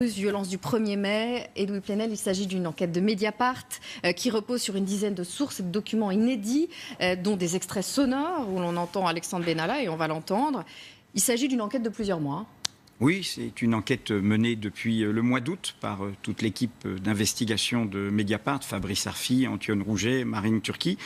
Violence du 1er mai, Edoui Plenel, il s'agit d'une enquête de Mediapart qui repose sur une dizaine de sources et de documents inédits, dont des extraits sonores où l'on entend Alexandre Benalla et on va l'entendre. Il s'agit d'une enquête de plusieurs mois. Oui, c'est une enquête menée depuis le mois d'août par toute l'équipe d'investigation de Mediapart, Fabrice Arfi, Antoine Rouget, Marine Turki,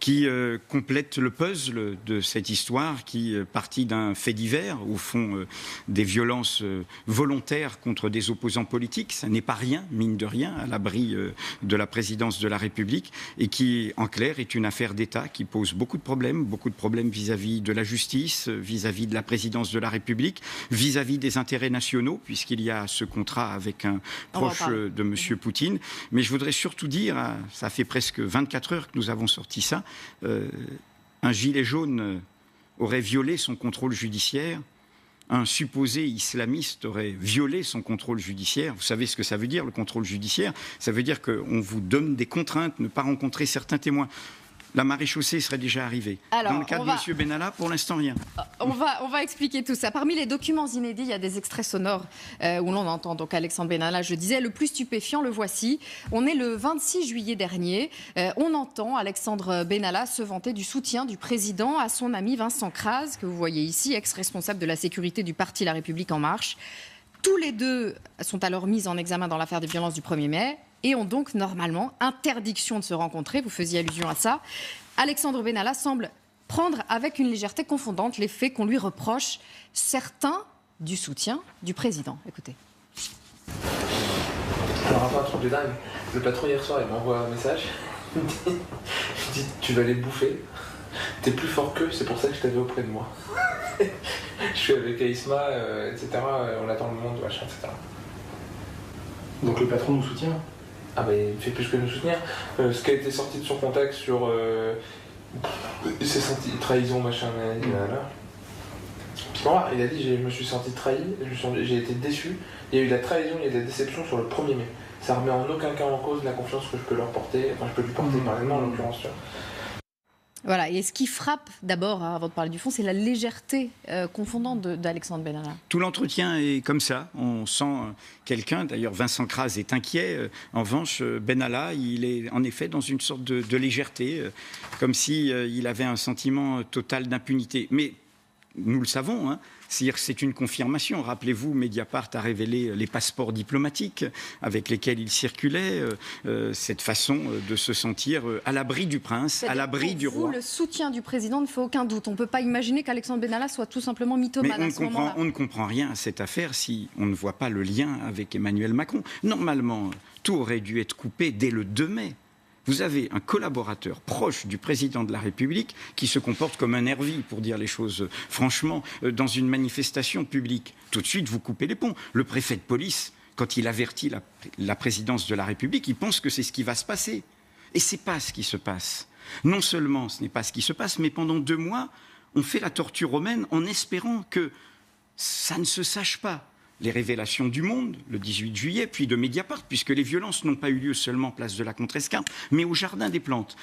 qui complète le puzzle de cette histoire qui partit d'un fait divers, au fond des violences volontaires contre des opposants politiques. Ça n'est pas rien, mine de rien, à l'abri de la présidence de la République, et qui, en clair, est une affaire d'État qui pose beaucoup de problèmes vis-à-vis de la justice, vis-à-vis de la présidence de la République, vis-à-vis des intérêts nationaux, puisqu'il y a ce contrat avec un proche de M. Poutine. Mais je voudrais surtout dire, ça fait presque 24 heures que nous avons sorti ça, un gilet jaune aurait violé son contrôle judiciaire, un supposé islamiste aurait violé son contrôle judiciaire. Vous savez ce que ça veut dire, le contrôle judiciaire? Ça veut dire qu'on vous donne des contraintes, ne pas rencontrer certains témoins. La maréchaussée serait déjà arrivée. Alors, dans le cas de M. Benalla, pour l'instant, rien. On va expliquer tout ça. Parmi les documents inédits, il y a des extraits sonores où l'on entend donc Alexandre Benalla. Je disais, le plus stupéfiant, le voici. On est le 26 juillet dernier. On entend Alexandre Benalla se vanter du soutien du président à son ami Vincent Crase, que vous voyez ici, ex-responsable de la sécurité du parti La République En Marche. Tous les deux sont alors mis en examen dans l'affaire des violences du 1er mai et ont donc normalement interdiction de se rencontrer. Vous faisiez allusion à ça. Alexandre Benalla semble prendre avec une légèreté confondante les faits qu'on lui reproche, certains du soutien du président. Écoutez. Alors, un truc de dingue. Le patron hier soir, il m'envoie un message. Il me dit tu vas les bouffer. T'es plus fort qu'eux, c'est pour ça que je t'avais auprès de moi. Je suis avec Aïsma, etc. On attend le monde, machin, etc. Donc le patron nous soutient? Ah bah il fait plus que nous soutenir. Ce qui a été sorti de son contact sur ses sentis trahison, machin, là. Il a dit je me suis senti trahi, j'ai été déçu. Il y a eu de la trahison, il y a de la déception sur le 1er mai. Ça remet en aucun cas en cause la confiance que je peux leur porter, enfin je peux lui porter parallèlement en l'occurrence. Voilà, et ce qui frappe d'abord, avant de parler du fond, c'est la légèreté confondante d'Alexandre Benalla. Tout l'entretien est comme ça. On sent quelqu'un, d'ailleurs Vincent Crase est inquiet. En revanche, Benalla, il est en effet dans une sorte de légèreté, comme s'il avait un sentiment total d'impunité. Mais nous le savons, hein, c'est une confirmation. Rappelez-vous, Mediapart a révélé les passeports diplomatiques avec lesquels il circulait, cette façon de se sentir à l'abri du prince, à l'abri du roi. Le soutien du président ne fait aucun doute. On ne peut pas imaginer qu'Alexandre Benalla soit tout simplement mythomane à ce moment-là. On ne comprend rien à cette affaire si on ne voit pas le lien avec Emmanuel Macron. Normalement, tout aurait dû être coupé dès le 2 mai. Vous avez un collaborateur proche du président de la République qui se comporte comme un nervi, pour dire les choses franchement, dans une manifestation publique. Tout de suite, vous coupez les ponts. Le préfet de police, quand il avertit la présidence de la République, il pense que c'est ce qui va se passer. Et ce n'est pas ce qui se passe. Non seulement ce n'est pas ce qui se passe, mais pendant 2 mois, on fait la torture romaine en espérant que ça ne se sache pas. Les révélations du Monde, le 18 juillet, puis de Mediapart, puisque les violences n'ont pas eu lieu seulement place de la Contrescarpe, mais au Jardin des Plantes.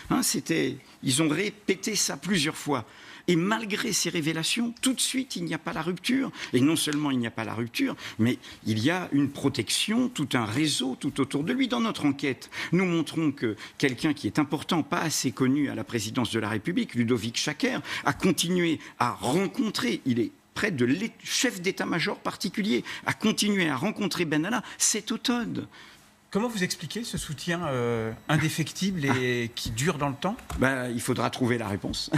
Ils ont répété ça plusieurs fois. Et malgré ces révélations, tout de suite, il n'y a pas la rupture. Et non seulement il n'y a pas la rupture, mais il y a une protection, tout un réseau tout autour de lui. Dans notre enquête, nous montrons que quelqu'un qui est important, pas assez connu à la présidence de la République, Ludovic Schacker, a continué à rencontrer, il est près de chef d'état-major particulier, a continué à rencontrer Benalla cet automne. Comment vous expliquez ce soutien indéfectible et qui dure dans le temps? Il faudra trouver la réponse.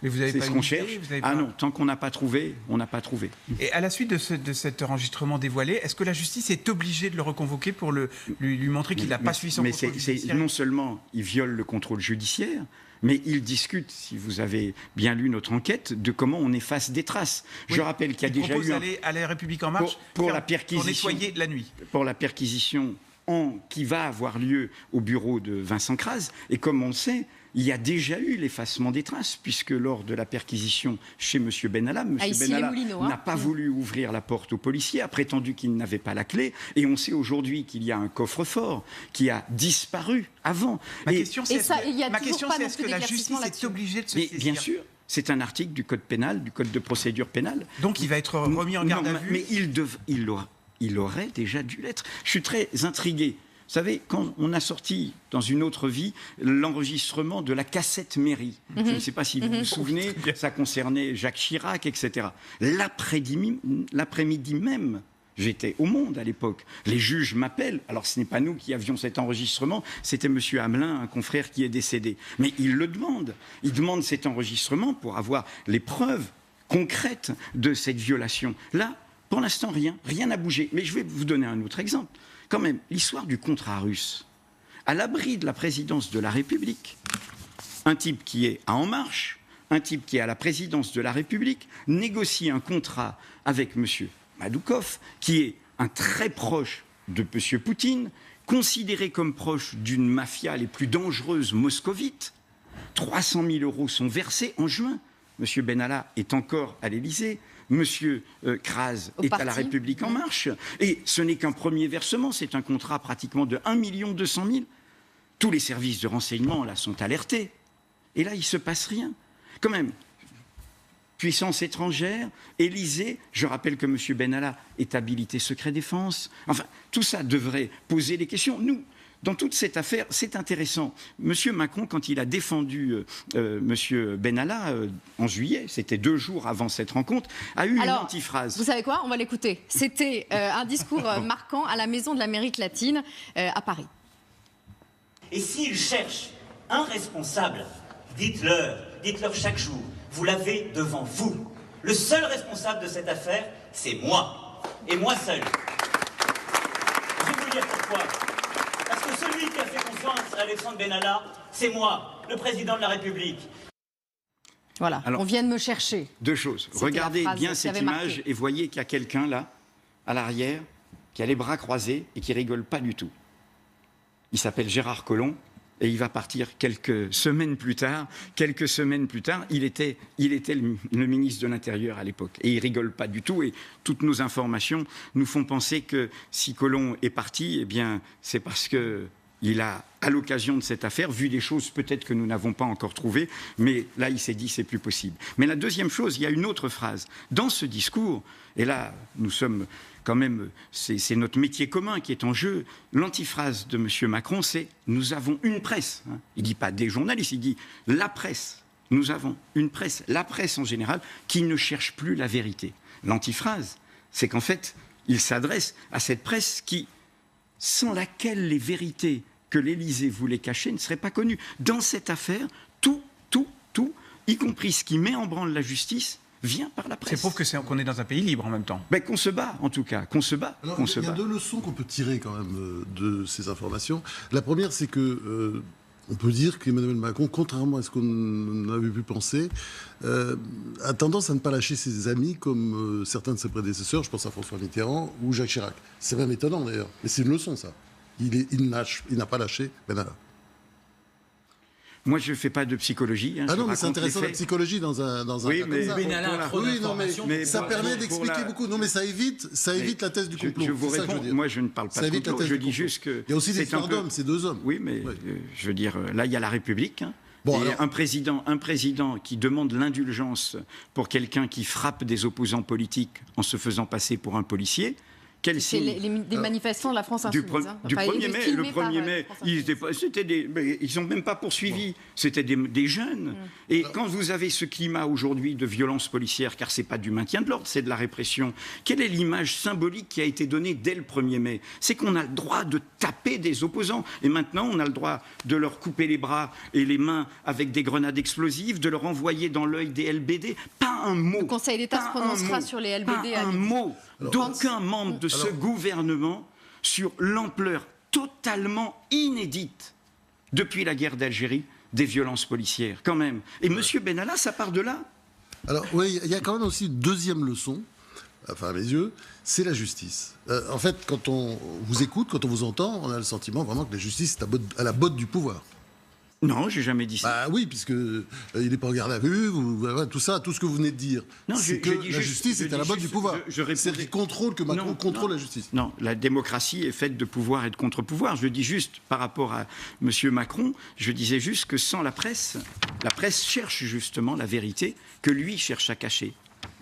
Mais vous avez c'est pas ce qu'on cherche. Non, tant qu'on n'a pas trouvé, on n'a pas trouvé. Et à la suite de cet enregistrement dévoilé, est-ce que la justice est obligée de le reconvoquer pour lui montrer qu'il n'a pas suivi son contrôle judiciaire? Non seulement il viole le contrôle judiciaire, mais il discute, si vous avez bien lu notre enquête, de comment on efface des traces. Oui, je rappelle qu'il y a déjà eu d'aller à la République En Marche pour nettoyer la nuit. Pour la perquisition qui va avoir lieu au bureau de Vincent Crase. Et comme on le sait, il y a déjà eu l'effacement des traces, puisque lors de la perquisition chez M. Benalla, M. Benalla n'a pas voulu ouvrir la porte aux policiers, a prétendu qu'il n'avait pas la clé, et on sait aujourd'hui qu'il y a un coffre-fort qui a disparu avant. Ma question, c'est est-ce que la justice est obligée de se saisir? Bien sûr. C'est un article du Code pénal, du Code de procédure pénale. Donc il va être remis en garde à vue. Mais il il aurait déjà dû l'être. Je suis très intrigué. Vous savez, quand on a sorti dans une autre vie l'enregistrement de la cassette mairie, je ne sais pas si vous vous souvenez, ça concernait Jacques Chirac, etc. L'après-midi même, j'étais au Monde à l'époque. Les juges m'appellent. Alors, ce n'est pas nous qui avions cet enregistrement, c'était M. Hamelin, un confrère qui est décédé. Mais il le demande. Il demande cet enregistrement pour avoir les preuves concrètes de cette violation. Là, pour l'instant, rien n'a bougé. Mais je vais vous donner un autre exemple. Quand même, l'histoire du contrat russe, à l'abri de la présidence de la République, un type qui est à En Marche, un type qui est à la présidence de la République, négocie un contrat avec M. Madoukov, qui est un très proche de M. Poutine, considéré comme proche d'une mafia les plus dangereuses moscovites. 300 000 € sont versés en juin. M. Benalla est encore à l'Élysée. Monsieur Kras est à la République En Marche. Et ce n'est qu'un premier versement, c'est un contrat pratiquement de 1 200 000. Tous les services de renseignement là sont alertés. Et là, il ne se passe rien. Quand même, puissance étrangère, Élysée, je rappelle que M. Benalla est habilité secret défense. Enfin, tout ça devrait poser des questions. Nous, dans toute cette affaire, c'est intéressant. M. Macron, quand il a défendu M. Benalla en juillet, c'était 2 jours avant cette rencontre, a eu une antiphrase. Vous savez quoi ? On va l'écouter. C'était un discours marquant à la Maison de l'Amérique latine à Paris. Et s'ils cherchent un responsable, dites-leur chaque jour, vous l'avez devant vous. Le seul responsable de cette affaire, c'est moi. Et moi seul. Je vais vous dire pourquoi. Parce que celui qui a fait confiance à Alexandre Benalla, c'est moi, le président de la République. Voilà, alors, on vient de me chercher. 2 choses. Regardez bien cette image et voyez qu'il y a quelqu'un là, à l'arrière, qui a les bras croisés et qui rigole pas du tout. Il s'appelle Gérard Collomb et il va partir quelques semaines plus tard. Il était le ministre de l'Intérieur à l'époque. Et il rigole pas du tout. Et toutes nos informations nous font penser que si Collomb est parti, eh bien, c'est parce que il a, à l'occasion de cette affaire, vu des choses peut-être que nous n'avons pas encore trouvées, mais là, il s'est dit c'est plus possible. Mais la deuxième chose, il y a une autre phrase. Dans ce discours, et là, nous sommes quand même, c'est notre métier commun qui est en jeu, l'antiphrase de M. Macron, c'est « nous avons une presse ». Il ne dit pas des journalistes, il dit « la presse ». Nous avons une presse, la presse en général, qui ne cherche plus la vérité. L'antiphrase, c'est qu'en fait, il s'adresse à cette presse sans laquelle les vérités que l'Élysée voulait cacher ne seraient pas connues. Dans cette affaire, tout, y compris ce qui met en branle la justice, vient par la presse. C'est prouve qu'on est dans un pays libre en même temps. Ben, qu'on se bat, en tout cas, qu'on se bat. Alors, il y a 2 leçons qu'on peut tirer quand même de ces informations. La première, c'est que on peut dire qu'Emmanuel Macron, contrairement à ce qu'on avait pu penser, a tendance à ne pas lâcher ses amis comme certains de ses prédécesseurs, je pense à François Mitterrand ou Jacques Chirac. C'est même étonnant d'ailleurs, mais c'est une leçon ça. Il n'a pas lâché Benalla. Moi, je ne fais pas de psychologie. Ah non, mais c'est intéressant la psychologie dans un cas comme ça. Mais ça permet d'expliquer beaucoup. Non, mais ça évite la thèse du complot. Je vous réponds. Moi, je ne parle pas de complot. Je dis juste que il y a aussi des histoires d'hommes, c'est 2 hommes. Oui, mais je veux dire, là, il y a la République. Bon, et un président qui demande l'indulgence pour quelqu'un qui frappe des opposants politiques en se faisant passer pour un policier. C'est des manifestants de la France insoumise. Du 1er mai, le 1er mai, ils n'ont même pas poursuivi. C'était des jeunes. Et quand vous avez ce climat aujourd'hui de violence policière, car ce n'est pas du maintien de l'ordre, c'est de la répression, quelle est l'image symbolique qui a été donnée dès le 1er mai ? C'est qu'on a le droit de taper des opposants. Et maintenant, on a le droit de leur couper les bras et les mains avec des grenades explosives, de leur envoyer dans l'œil des LBD. Pas un mot. Le Conseil d'État se prononcera sur les LBD. Pas un mot d'aucun membre de ce gouvernement sur l'ampleur totalement inédite depuis la guerre d'Algérie des violences policières, quand même. Et M. Benalla, ça part de là. Alors, oui, il y a quand même aussi une deuxième leçon, enfin à mes yeux, c'est la justice. En fait, quand on vous écoute, quand on vous entend, on a le sentiment vraiment que la justice est à la botte du pouvoir. Non, j'ai jamais dit ça. Bah oui, puisque il n'est pas en garde à vue, tout ça, tout ce que vous venez de dire. Non, c'est que la justice est à la botte du pouvoir. C'est qu'il contrôle, que Macron contrôle la justice. Non, la démocratie est faite de pouvoir et de contre-pouvoir. Je dis juste, par rapport à M. Macron, je disais juste que sans la presse cherche justement la vérité que lui cherche à cacher.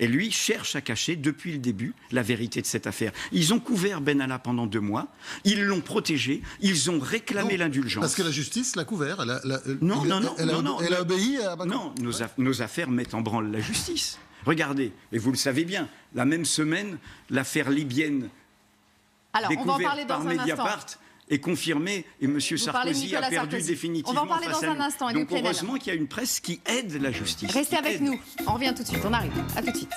Et lui cherche à cacher depuis le début la vérité de cette affaire. Ils ont couvert Benalla pendant 2 mois, ils l'ont protégé, ils ont réclamé l'indulgence. Parce que la justice l'a couvert. Elle a obéi à Macron. Non, nos affaires mettent en branle la justice. Regardez, et vous le savez bien, la même semaine, l'affaire libyenne découverte par Mediapart est confirmée et M. Sarkozy a perdu définitivement. On va en parler dans un instant. Donc heureusement qu'il y a une presse qui aide la justice. Restez avec nous. On revient tout de suite. On arrive. À tout de suite.